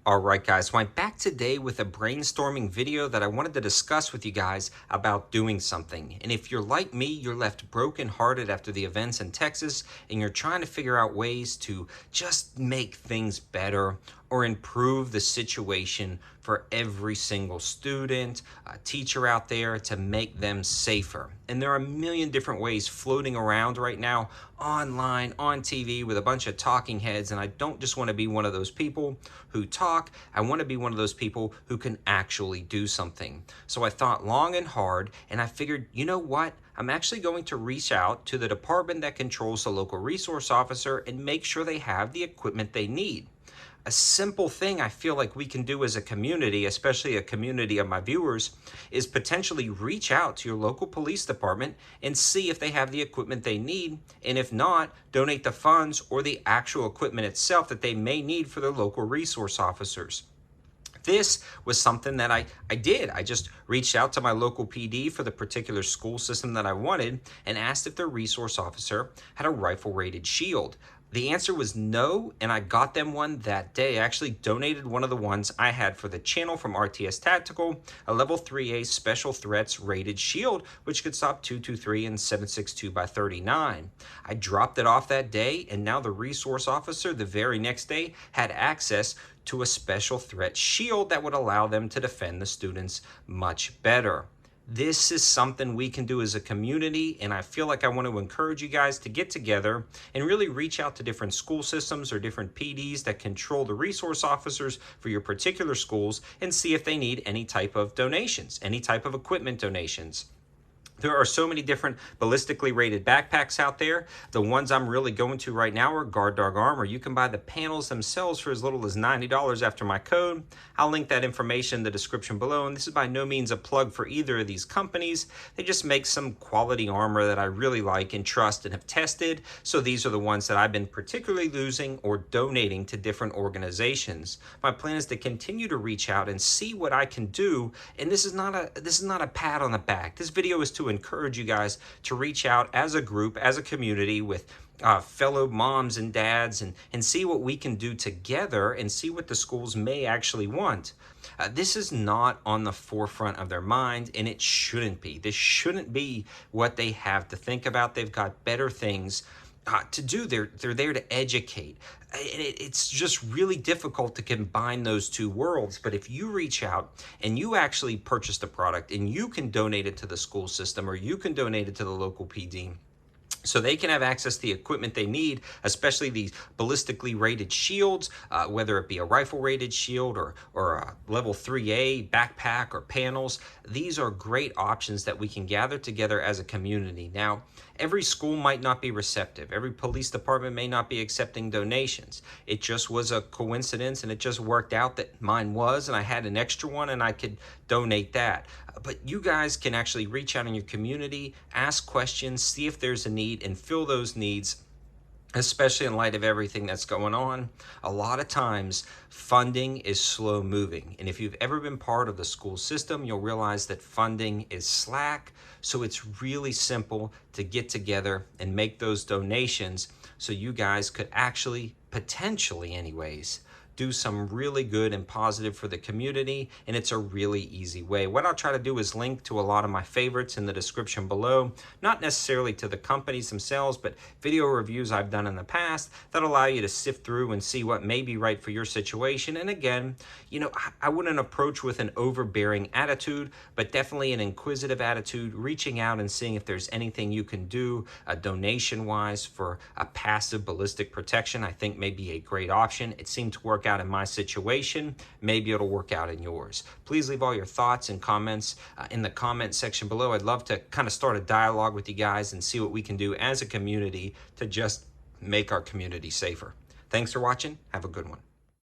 All right, guys, so I'm back today with a brainstorming video that I wanted to discuss with you guys about doing something. And if you're like me, you're left brokenhearted after the events in Texas, and you're trying to figure out ways to just make things better or improve the situation for every single student, teacher out there to make them safer. And there are a million different ways floating around right now, online, on TV, with a bunch of talking heads. And I don't just want to be one of those people who talk. I want to be one of those people who can actually do something. So I thought long and hard, and I figured, you know what? I'm actually going to reach out to the department that controls the local resource officer and make sure they have the equipment they need. A simple thing I feel like we can do as a community, especially a community of my viewers, is potentially reach out to your local police department and see if they have the equipment they need. And if not, donate the funds or the actual equipment itself that they may need for their local resource officers. This was something that I did. I just reached out to my local PD for the particular school system that I wanted and asked if their resource officer had a rifle rated shield. The answer was no, and I got them one that day. I actually donated one of the ones I had for the channel from RTS Tactical, a level 3A special threats rated shield, which could stop 223 and 762 by 39. I dropped it off that day, and now the resource officer the very next day had access to a special threat shield that would allow them to defend the students much better. This is something we can do as a community, and I feel like I want to encourage you guys to get together and really reach out to different school systems or different PDs that control the resource officers for your particular schools and see if they need any type of donations, any type of equipment donations. There are so many different ballistically rated backpacks out there. The ones I'm really going to right now are Guard Dog Armor. You can buy the panels themselves for as little as $90 after my code. I'll link that information in the description below. And this is by no means a plug for either of these companies. They just make some quality armor that I really like and trust and have tested. So these are the ones that I've been particularly using or donating to different organizations. My plan is to continue to reach out and see what I can do. And this is not a pat on the back. This video is to encourage you guys to reach out as a group, as a community with fellow moms and dads and see what we can do together and see what the schools may actually want. This is not on the forefront of their mind, and it shouldn't be. This shouldn't be what they have to think about. They've got better things to do. They're there to educate. It's just really difficult to combine those two worlds. But if you reach out and you actually purchase the product and you can donate it to the school system or you can donate it to the local PD, so they can have access to the equipment they need, especially these ballistically rated shields, whether it be a rifle rated shield or a level 3A backpack or panels. These are great options that we can gather together as a community. Now, every school might not be receptive. Every police department may not be accepting donations. It just was a coincidence, and it just worked out that mine was, and I had an extra one, and I could donate that. But you guys can actually reach out in your community, ask questions, see if there's a need, and fill those needs, especially in light of everything that's going on. A lot of times funding is slow moving, and if you've ever been part of the school system, you'll realize that funding is slack. So it's really simple to get together and make those donations so you guys could actually, potentially anyways, do some really good and positive for the community, and it's a really easy way. What I'll try to do is link to a lot of my favorites in the description below, not necessarily to the companies themselves, but video reviews I've done in the past that allow you to sift through and see what may be right for your situation. And again, you know, I wouldn't approach with an overbearing attitude, but definitely an inquisitive attitude, reaching out and seeing if there's anything you can do donation-wise for a passive ballistic protection. I think may be a great option. It seemed to work out in my situation. Maybe it'll work out in yours. Please leave all your thoughts and comments in the comment section below. I'd love to kind of start a dialogue with you guys and see what we can do as a community to just make our community safer. Thanks for watching. Have a good one.